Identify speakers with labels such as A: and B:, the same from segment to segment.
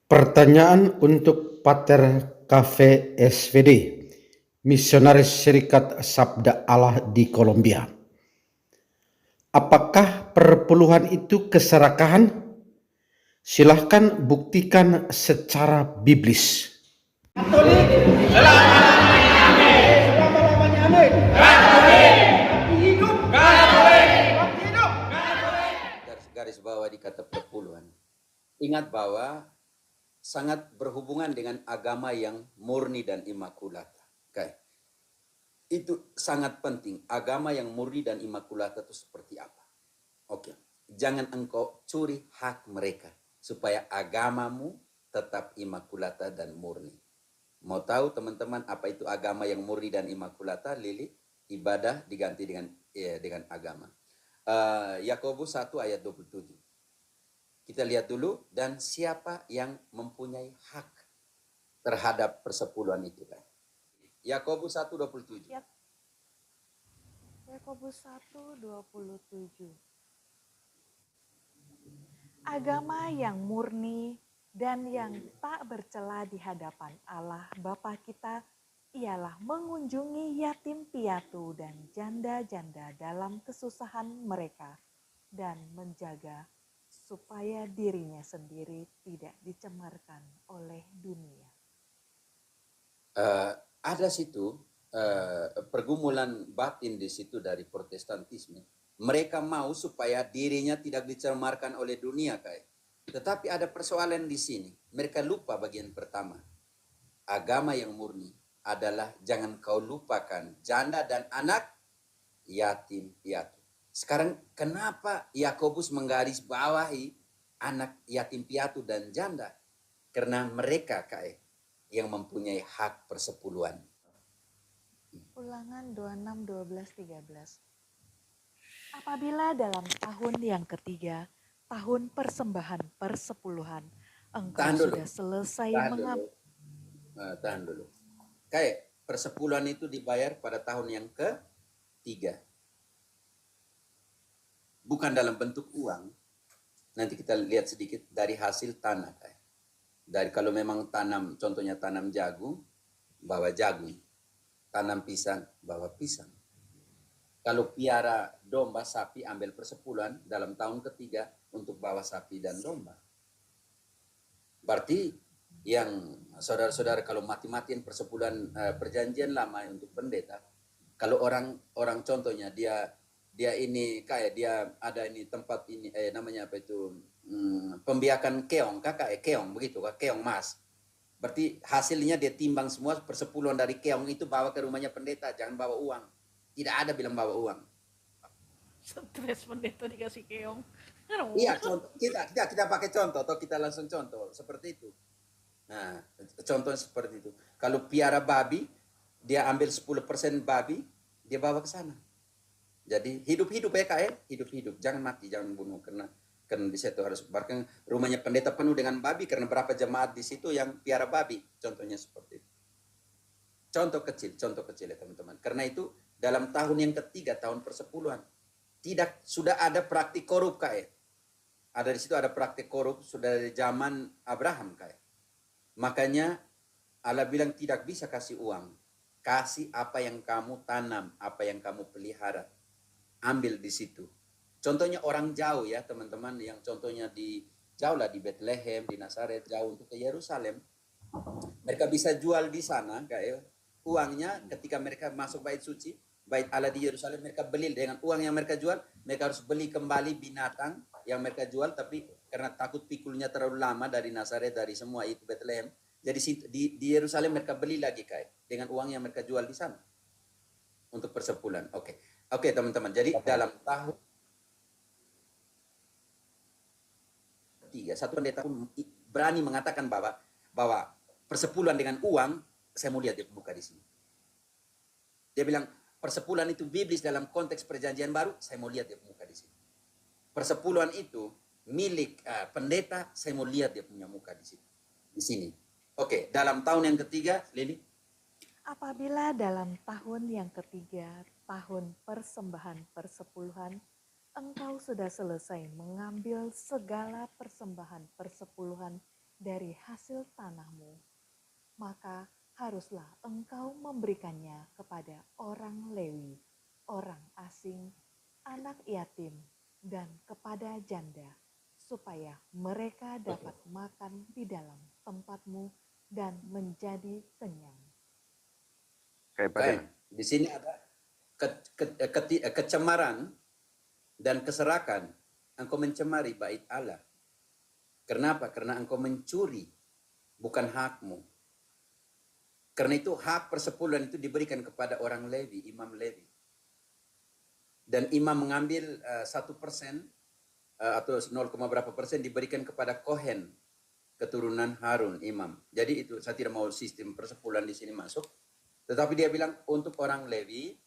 A: Pertanyaan untuk Pater Cafe SVD, misionaris Serikat Sabda Allah di Kolombia. Apakah perpuluhan itu keserakahan? Silahkan buktikan secara biblis.
B: Katolik selama-lamanya amin. Mati hidup Katolik. Mati hidup Katolik.
C: Garis bawah di kata perpuluhan. Ingat bahwa sangat berhubungan dengan agama yang murni dan imakulata. Okay. Itu sangat penting. Agama yang murni dan imakulata itu seperti apa? Oke. Jangan engkau curi hak mereka supaya agamamu tetap imakulata dan murni. Mau tahu teman-teman apa itu agama yang murni dan imakulata, Lili? Ibadah diganti dengan agama. Yakobus 1 ayat 27. Kita lihat dulu, dan siapa yang mempunyai hak terhadap persepuluhan itu kan? Yakobus 1:27.
D: Yakobus 1:27. Agama yang murni dan yang tak bercela di hadapan Allah Bapa kita ialah mengunjungi yatim piatu dan janda-janda dalam kesusahan mereka dan menjaga supaya dirinya sendiri tidak dicemarkan oleh dunia.
C: Ada situ pergumulan batin di situ dari Protestantisme. Mereka mau supaya dirinya tidak dicemarkan oleh dunia, kayak. Tetapi ada persoalan di sini. Mereka lupa bagian pertama. Agama yang murni adalah jangan kau lupakan janda dan anak yatim piatu. Sekarang kenapa Yakobus menggarisbawahi anak yatim piatu dan janda? Karena mereka kayak yang mempunyai hak persepuluhan.
D: Ulangan 26:12-13. Apabila dalam tahun yang ketiga, tahun persembahan persepuluhan, engkau sudah selesai mengambil.
C: Tahan dulu. Kayak persepuluhan itu dibayar pada tahun yang ketiga. Bukan dalam bentuk uang. Nanti kita lihat sedikit dari hasil tanah. Kayak. Dari kalau memang tanam, contohnya tanam jagung, bawa jagung. Tanam pisang, bawa pisang. Kalau piara domba, sapi, ambil persepuluhan dalam tahun ketiga untuk bawa sapi dan domba. Berarti yang saudara-saudara kalau mati-matian persepuluhan perjanjian lama untuk pendeta, kalau orang contohnya dia ini kayak dia ada ini tempat ini namanya apa itu pembiakan keong keong begitu keong mas. Berarti hasilnya dia timbang semua persepuluhan dari keong itu bawa ke rumahnya pendeta, jangan bawa uang. Tidak ada bilang bawa uang.
D: Stres pendeta dikasih keong.
C: Iya, contoh kita pakai contoh atau kita langsung contoh seperti itu. Nah, contoh seperti itu. Kalau piara babi, dia ambil 10% babi, dia bawa ke sana. Jadi hidup-hidup ya kak ya, hidup-hidup. Jangan mati, jangan bunuh karena di situ harus bahkan rumahnya pendeta penuh dengan babi karena berapa jemaat di situ yang piara babi. Contohnya seperti itu. Contoh kecil ya teman-teman. Karena itu dalam tahun yang ketiga, tahun persepuluhan, sudah ada praktik korup kayak. Ada di situ ada praktik korup sudah dari zaman Abraham kayak. Makanya Allah bilang tidak bisa kasih uang. Kasih apa yang kamu tanam, apa yang kamu pelihara. Ambil di situ. Contohnya orang jauh ya teman-teman, yang contohnya jauh lah di Bethlehem, di Nazaret, jauh untuk ke Yerusalem. Mereka bisa jual di sana kayak uangnya ketika mereka masuk bait suci, bait Allah di Yerusalem, mereka beli dengan uang yang mereka jual, mereka harus beli kembali binatang yang mereka jual, tapi karena takut pikulnya terlalu lama dari Nazaret, dari semua itu Bethlehem, jadi di Yerusalem mereka beli lagi kayak dengan uang yang mereka jual di sana untuk persepuluhan. Oke teman-teman, jadi dalam tahun ketiga satu pendeta pun berani mengatakan bahwa persepuluhan dengan uang, saya mau lihat dia buka di sini. Dia bilang persepuluhan itu biblis dalam konteks perjanjian baru, saya mau lihat dia muka di sini. Persepuluhan itu milik pendeta, saya mau lihat dia punya muka di sini. Di sini. Oke, dalam tahun yang ketiga, Lili.
D: Apabila dalam tahun yang ketiga, tahun persembahan persepuluhan, engkau sudah selesai mengambil segala persembahan persepuluhan dari hasil tanahmu, maka haruslah engkau memberikannya kepada orang Lewi, orang asing, anak yatim, dan kepada janda, supaya mereka dapat makan di dalam tempatmu dan menjadi kenyang.
C: Oke, di sini ada kecemaran dan keserakan. Engkau mencemari bait Allah. Kenapa? Karena engkau mencuri, bukan hakmu. Karena itu hak persepuluhan itu diberikan kepada orang Lewi, imam Lewi. Dan imam mengambil 1% atau 0, berapa persen diberikan kepada Kohen, keturunan Harun, imam. Jadi itu saya tidak mau sistem persepuluhan di sini masuk. Tetapi dia bilang untuk orang Lewi,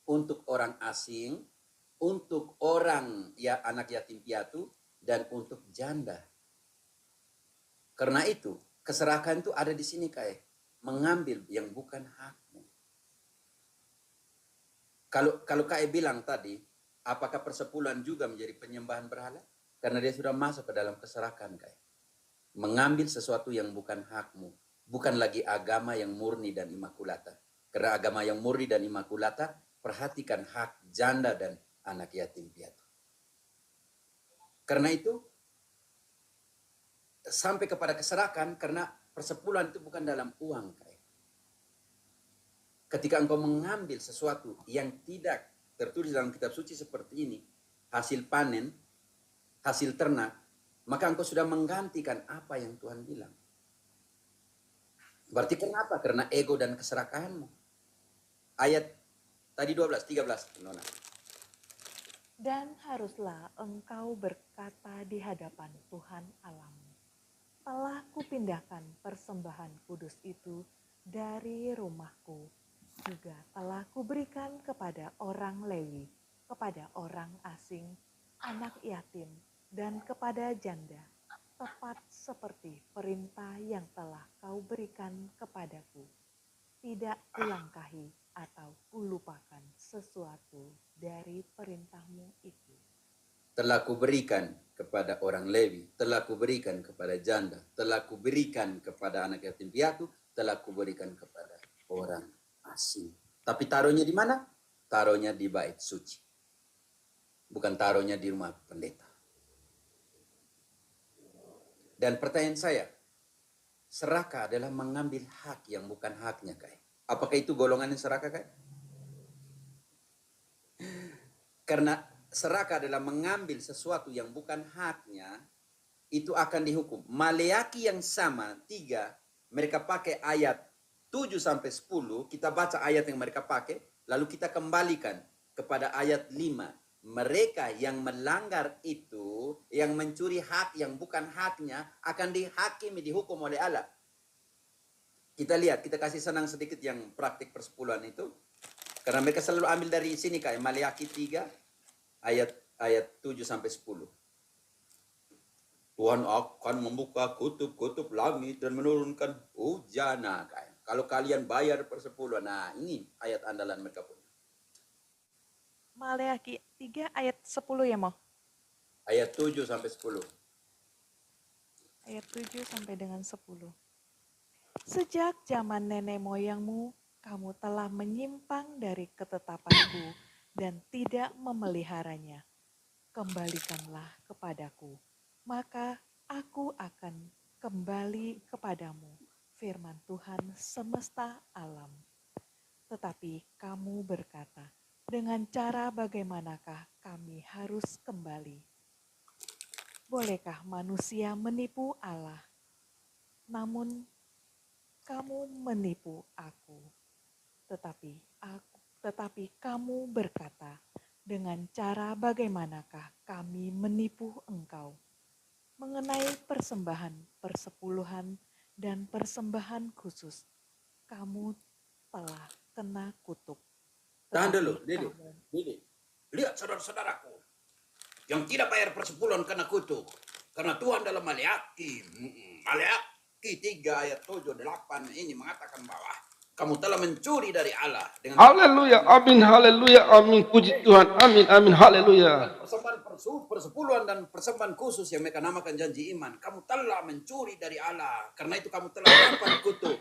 C: untuk orang asing, untuk orang ya anak yatim piatu, dan untuk janda. Karena itu keserakan itu ada di sini kayak mengambil yang bukan hakmu. Kalau kayak bilang tadi, apakah persepuluhan juga menjadi penyembahan berhala? Karena dia sudah masuk ke dalam keserakan kayak mengambil sesuatu yang bukan hakmu. Bukan lagi agama yang murni dan imakulata. Karena agama yang murni dan imakulata, perhatikan hak janda dan anak yatim piatu. Karena itu, sampai kepada keserakan, karena persepuluhan itu bukan dalam uang. Kayak. Ketika engkau mengambil sesuatu yang tidak tertulis dalam kitab suci seperti ini, hasil panen, hasil ternak, maka engkau sudah menggantikan apa yang Tuhan bilang. Berarti kenapa? Karena ego dan keserakahanmu. Ayat tadi 12, 13. Nona.
D: Dan haruslah engkau berkata di hadapan Tuhan Allahmu, telah kupindahkan persembahan kudus itu dari rumahku, juga telah kuberikan kepada orang Lewi, kepada orang asing, anak yatim, dan kepada janda, tepat seperti perintah yang telah kau berikan kepadaku. Tidak kulangkahi atau kulupakan sesuatu dari perintahmu itu.
C: Telah kuberikan kepada orang Lewi, telah kuberikan kepada janda, telah kuberikan kepada anak yatim piatu, telah kuberikan kepada orang asing. Tapi taruhnya di mana? Taruhnya di bait suci. Bukan taruhnya di rumah pendeta. Dan pertanyaan saya, serakah adalah mengambil hak yang bukan haknya, kayak. Apakah itu golongan yang serakah, kayak? Karena serakah adalah mengambil sesuatu yang bukan haknya, itu akan dihukum. Maleaki yang sama, 3, mereka pakai ayat 7 sampai 10, kita baca ayat yang mereka pakai, lalu kita kembalikan kepada ayat 5. Mereka yang melanggar itu, yang mencuri hak yang bukan haknya, akan dihakimi, dihukum oleh Allah. Kita lihat, kita kasih senang sedikit yang praktik persepuluhan itu. Karena mereka selalu ambil dari sini kayak Maleaki 3, ayat 7 sampai 10. Tuhan akan membuka kutub-kutub langit dan menurunkan hujan. Kayak. Kalau kalian bayar persepuluhan, nah ini ayat andalan mereka punya.
D: Maleaki 3 ayat 10 ya, Mo?
C: Ayat 7 sampai 10.
D: Ayat 7 sampai dengan 10. Sejak zaman nenek moyangmu, kamu telah menyimpang dari ketetapanku dan tidak memeliharanya. Kembalikanlah kepadaku, maka aku akan kembali kepadamu, firman Tuhan semesta alam. Tetapi kamu berkata, dengan cara bagaimanakah kami harus kembali? Bolehkah manusia menipu Allah? Namun kamu menipu aku. Tetapi kamu berkata, dengan cara bagaimanakah kami menipu engkau? Mengenai persembahan persepuluhan dan persembahan khusus, kamu telah kena kutuk.
C: Tahan dulu, Didi. Lihat saudara-saudaraku yang tidak bayar persepuluhan kena kutuk. Karena Tuhan dalam Maleaki 3 ayat 7, 8 ini mengatakan bahwa Kamu telah mencuri dari Allah dengan
E: Haleluya, amin, haleluya, amin. Puji Tuhan, amin, amin, haleluya.
C: persembahan persepuluhan dan persembahan khusus yang mereka namakan janji iman. Kamu telah mencuri dari Allah. Karena itu kamu telah dapat kutuk.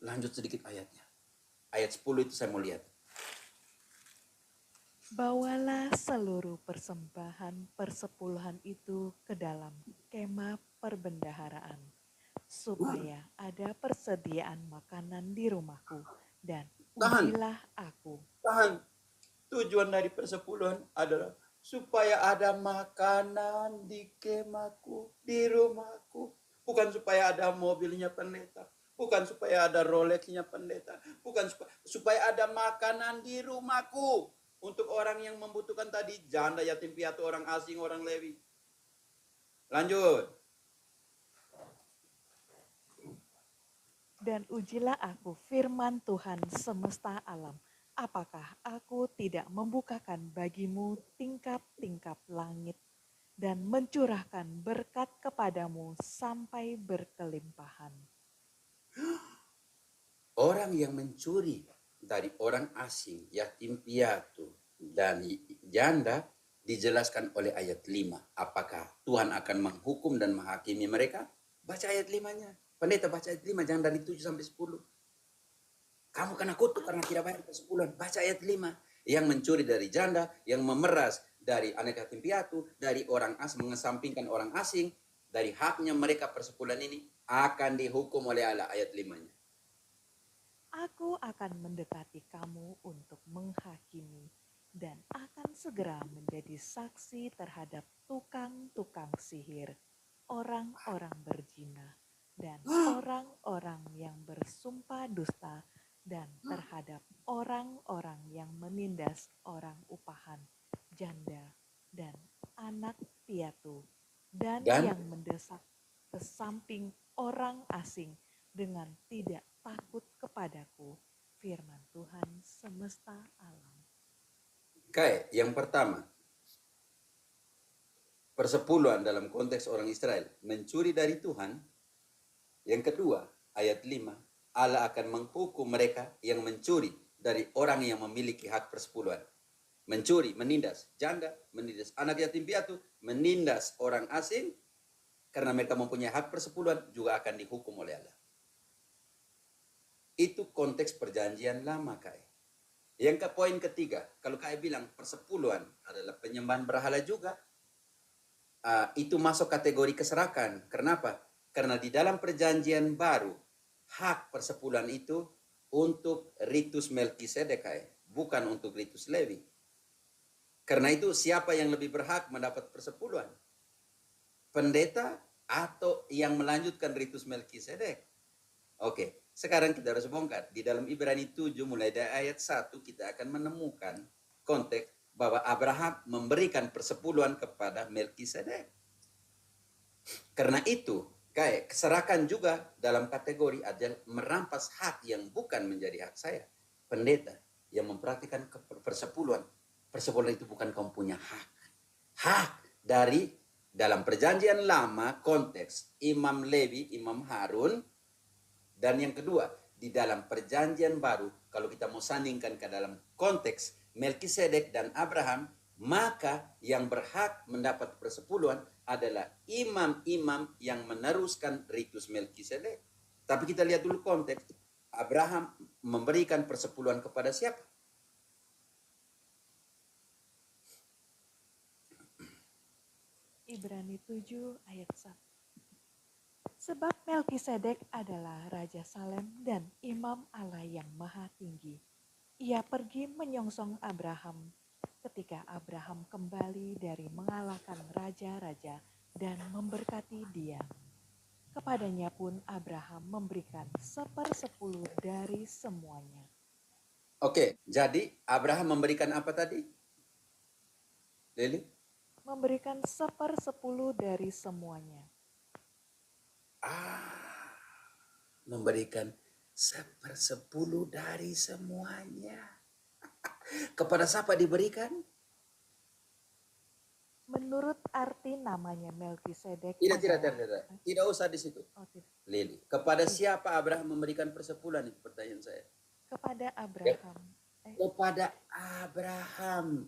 C: Lanjut sedikit ayatnya. Ayat 10 itu saya mau lihat.
D: Bawalah seluruh persembahan persepuluhan itu ke dalam kemah perbendaharaan, supaya ada persediaan makanan di rumahku, dan
C: Tahan.
D: ujilah aku.
C: Tahan. Tujuan dari persepuluhan adalah supaya ada makanan di kemahku, di rumahku. Bukan supaya ada mobilnya pendeta. Bukan supaya ada Rolexnya pendeta. Bukan supaya ada makanan di rumahku. Untuk orang yang membutuhkan tadi, janda, yatim piatu, orang asing, orang Lewi. Lanjut.
D: Dan ujilah aku, firman Tuhan semesta alam, apakah aku tidak membukakan bagimu tingkap-tingkap langit dan mencurahkan berkat kepadamu sampai berkelimpahan.
C: Orang yang mencuri dari orang asing, yatim piatu, dan janda dijelaskan oleh ayat 5. Apakah Tuhan akan menghukum dan menghakimi mereka? Baca ayat 5-nya. Pendeta baca ayat 5, jangan dari 7 sampai 10. Kamu kena kutuk karena tidak bayar persepuluhan. Baca ayat 5. Yang mencuri dari janda, yang memeras dari anak yatim piatu, dari orang asing, mengesampingkan orang asing, dari haknya mereka persepuluhan ini, akan dihukum oleh Allah. Ayat 5-nya.
D: Aku akan mendekati kamu untuk menghakimi dan akan segera menjadi saksi terhadap tukang-tukang sihir, orang-orang berzina, dan orang-orang yang bersumpah dusta, dan terhadap orang-orang yang menindas orang upahan, janda, dan anak piatu, dan yang mendesak ke samping orang asing dengan tidak takut kepadaku, firman Tuhan semesta alam.
C: Oke, yang pertama, persepuluhan dalam konteks orang Israel mencuri dari Tuhan. Yang kedua, ayat 5, Allah akan menghukum mereka yang mencuri dari orang yang memiliki hak persepuluhan. Mencuri, menindas janda, menindas anak yatim piatu, menindas orang asing, karena mereka mempunyai hak persepuluhan, juga akan dihukum oleh Allah. Itu konteks perjanjian lama, Kai. Yang ke poin ketiga, kalau Kai bilang persepuluhan adalah penyembahan berhala juga, itu masuk kategori keserakan. Kenapa? Karena di dalam perjanjian baru, hak persepuluhan itu untuk ritus Melkisedek, Kai, bukan untuk ritus Lewi. Karena itu siapa yang lebih berhak mendapat persepuluhan? Pendeta atau yang melanjutkan ritus Melkisedek? Oke. Sekarang kita harus bongkar. Di dalam Ibrani 7 mulai dari ayat 1 kita akan menemukan konteks bahwa Abraham memberikan persepuluhan kepada Melkisedek. Karena itu, kayak keserakan juga dalam kategori adalah merampas hak yang bukan menjadi hak saya. Pendeta yang mempraktikkan persepuluhan. Persepuluhan itu bukan kamu punya hak. Hak dari dalam perjanjian lama konteks Imam Lewi, Imam Harun. Dan yang kedua, di dalam perjanjian baru, kalau kita mau sandingkan ke dalam konteks Melkisedek dan Abraham, maka yang berhak mendapat persepuluhan adalah imam-imam yang meneruskan ritus Melkisedek. Tapi kita lihat dulu konteks. Abraham memberikan persepuluhan kepada siapa?
D: Ibrani 7 ayat 1. Sebab Melkisedek adalah Raja Salem dan Imam Allah yang Maha Tinggi. Ia pergi menyongsong Abraham ketika Abraham kembali dari mengalahkan raja-raja dan memberkati dia. Kepadanya pun Abraham memberikan 1/10 dari semuanya.
C: Oke, jadi Abraham memberikan apa tadi? Lili?
D: Memberikan 1/10 dari semuanya.
C: Memberikan 1/10 dari semuanya. Kepada siapa diberikan?
D: Menurut arti namanya Melkisedek.
C: Tidak usah di situ.
D: Oh, tidak.
C: Lili. Kepada siapa Abraham memberikan persepuluhan? Itu pertanyaan saya.
D: Kepada Abraham.
C: Kepada Abraham.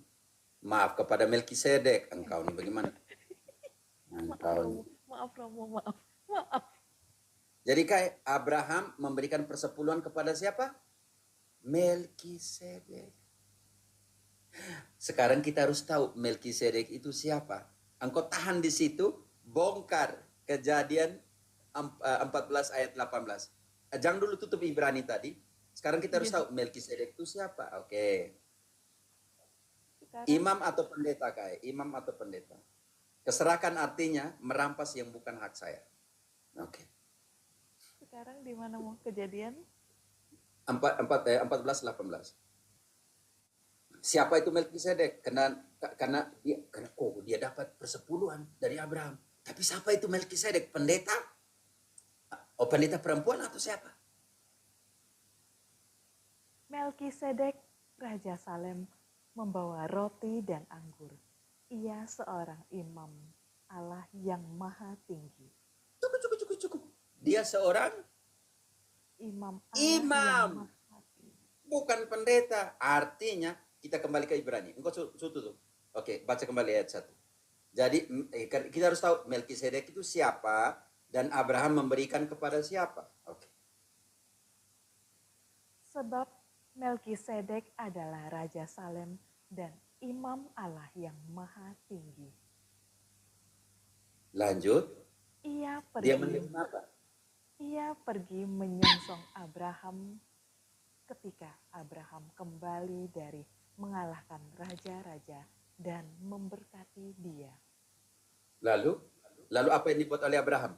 C: Maaf, kepada Melkisedek. Engkau nih bagaimana? Engkau nih.
D: Maaf Romo, maaf.
C: Jadi kayak Abraham memberikan persepuluhan kepada siapa? Melkisedek. Sekarang kita harus tahu Melkisedek itu siapa. Engkau tahan di situ, bongkar Kejadian 14 ayat 18. Jangan dulu tutup Ibrani tadi. Sekarang kita harus tahu Melkisedek itu siapa. Oke.
D: Sekarang,
C: Imam atau pendeta kayak? Imam atau pendeta? Keserahkan artinya merampas yang bukan hak saya. Oke.
D: sekarang di mana mau Kejadian?
C: 14 18. Siapa itu Melkisedek? Karena dia dapat persepuluhan dari Abraham. Tapi siapa itu Melkisedek? Pendeta? Oh, pendeta perempuan atau siapa?
D: Melkisedek, Raja Salem, membawa roti dan anggur. Ia seorang imam Allah yang maha tinggi.
C: Cukup. Dia seorang
D: Imam Allah
C: Imam.
D: yang maha tinggi.
C: bukan pendeta. Artinya kita kembali ke Ibrani. Engkau tutup. Oke, baca kembali ayat 1. Jadi kita harus tahu Melkisedek itu siapa dan Abraham memberikan kepada siapa. Oke.
D: Sebab Melkisedek adalah Raja Salem dan Imam Allah yang maha tinggi.
C: Lanjut.
D: Ia
C: Dia
D: pergi,
C: menerima apa?
D: ia pergi menyongsong Abraham ketika Abraham kembali dari mengalahkan raja-raja dan memberkati dia.
C: Lalu apa yang dibuat oleh Abraham?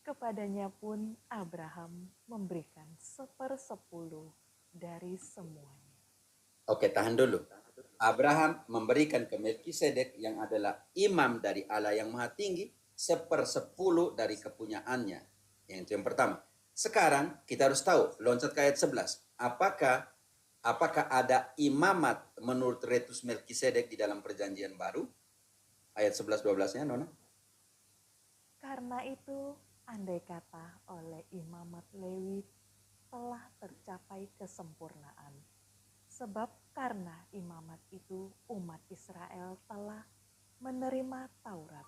D: Kepadanya pun Abraham memberikan 1/10 dari semuanya.
C: Oke, tahan dulu. Abraham memberikan ke Melkisedek yang adalah imam dari Allah yang maha tinggi 1/10 dari kepunyaannya. Yang itu yang pertama. Sekarang kita harus tahu, loncat ke ayat 11. Apakah ada imamat menurut Ritus Melkisedek di dalam perjanjian baru? Ayat 11-12-nya, Nona.
D: Karena itu, andai kata oleh imamat Lewi telah tercapai kesempurnaan. Sebab karena imamat itu umat Israel telah menerima Taurat.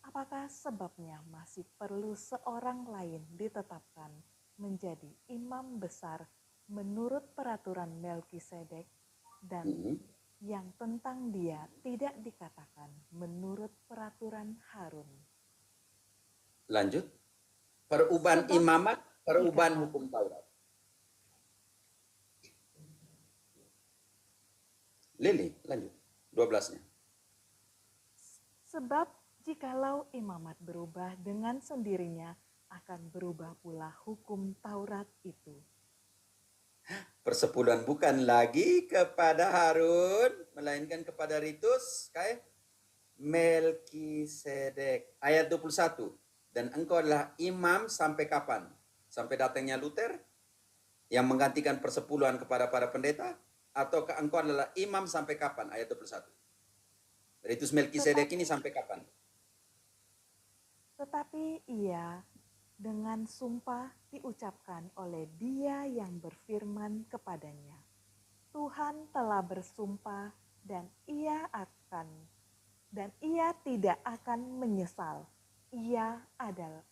D: Apakah sebabnya masih perlu seorang lain ditetapkan menjadi imam besar menurut peraturan Melkisedek dan yang tentang dia tidak dikatakan menurut peraturan Harun?
C: Lanjut. Perubahan
D: Sebab
C: imamat, perubahan
D: dikatakan,
C: hukum Taurat. Lili, lanjut. 12-nya.
D: Sebab jikalau imamat berubah dengan sendirinya, akan berubah pula hukum Taurat itu.
C: Persepuluhan bukan lagi kepada Harun, melainkan kepada Ritus kayak Melkisedek. Ayat 21. Dan engkau adalah imam sampai kapan? Sampai datangnya Luther yang menggantikan persepuluhan kepada para pendeta? Atau engkau adalah imam sampai kapan? Ayat 21. Ritus Melkisedek ini sampai kapan?
D: Tetapi ia dengan sumpah diucapkan oleh dia yang berfirman kepadanya. Tuhan telah bersumpah dan ia tidak akan menyesal. Ia adalah,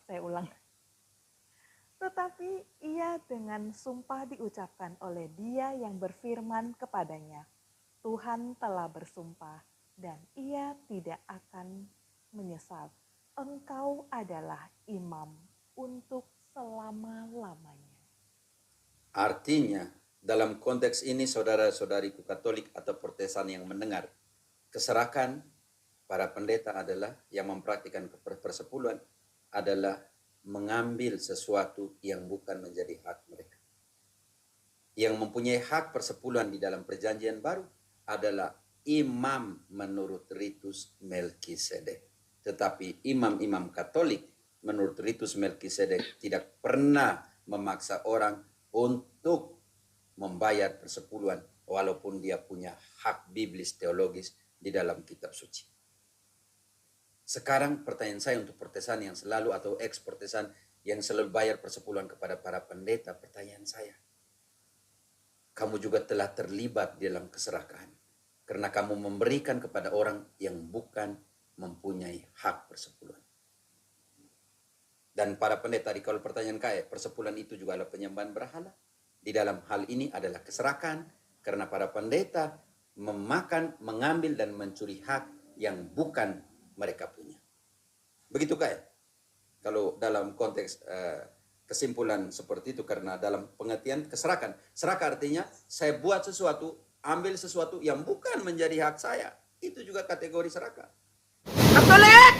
D: saya ulang. Tetapi ia dengan sumpah diucapkan oleh dia yang berfirman kepadanya. Tuhan telah bersumpah dan ia tidak akan menyesal. Engkau adalah imam untuk selama-lamanya.
C: Artinya, dalam konteks ini saudara-saudariku Katolik atau Protestan yang mendengar, keserakan para pendeta adalah yang mempraktikkan persepuluhan adalah mengambil sesuatu yang bukan menjadi hak mereka. Yang mempunyai hak persepuluhan di dalam perjanjian baru adalah imam menurut Ritus Melkisedek. Tetapi imam-imam Katolik menurut Ritus Melkisedek tidak pernah memaksa orang untuk membayar persepuluhan walaupun dia punya hak biblis teologis di dalam kitab suci. Sekarang pertanyaan saya untuk Protestan yang selalu atau ex-Protestan yang selalu bayar persepuluhan kepada para pendeta, pertanyaan saya, kamu juga telah terlibat dalam keserakahan karena kamu memberikan kepada orang yang bukan mempunyai hak persepuluhan. Dan para pendeta, kalau pertanyaan kaya, persepuluhan itu juga adalah penyembahan berhala. Di dalam hal ini adalah keserakahan karena para pendeta memakan, mengambil dan mencuri hak yang bukan mereka punya. Begitu kaya? Kalau dalam konteks kesimpulan seperti itu, karena dalam pengertian keserakahan. Serakah artinya saya buat sesuatu, ambil sesuatu yang bukan menjadi hak saya. Itu juga kategori serakah.
B: Katolik!